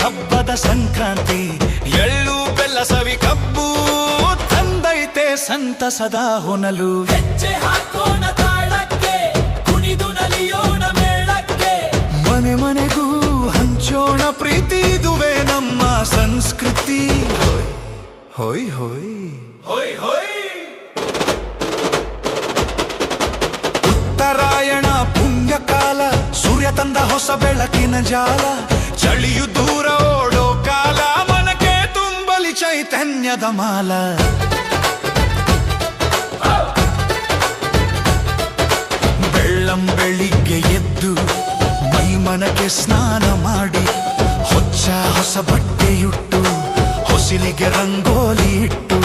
ಹಬ್ಬದ ಸಂಕ್ರಾಂತಿ, ಎಳ್ಳು ಬೆಲ್ಲ ಸವಿ ಕಬ್ಬು ತಂದೈತೆ ಸಂತಸದ ಹೊನಲು. ಹೆಜ್ಜೆ ಹಾಕೋಣ ತಾಳಕ್ಕೆ, ಕುಣಿದು ನಲಿಯೋಣ ಮೇಳಕ್ಕೆ, ಮನೆ ಮನೆಗೂ ಹಂಚೋಣ ಪ್ರೀತಿ, ಇದುವೇ ನಮ್ಮ ಸಂಸ್ಕೃತಿ. ಹೋಯ್ ಹೋಯ್ ಹೋಯ್ ಹೋಯ್. ಉತ್ತರಾಯಣ ಪುಣ್ಯಕಾಲ, ಸೂರ್ಯ ತಂದ ಹೊಸ ಬೆಳಕಿನ ಜಾಲ, ಚಳಿಯು ದೂರ ಓಡೋ ಕಾಲ, ಮನಕ್ಕೆ ತುಂಬಲಿ ಚೈತನ್ಯದ ಮಾಲ. ಬೆಳಿಗ್ಗೆ ಎದ್ದು ಮೈ ಮನಕ್ಕೆ ಸ್ನಾನ ಮಾಡಿ, ಹೊಚ್ಚ ಹೊಸ ಬಟ್ಟೆಯುಟ್ಟು ಹೊಸಿಲಿಗೆ ರಂಗೋಲಿ ಇಟ್ಟು,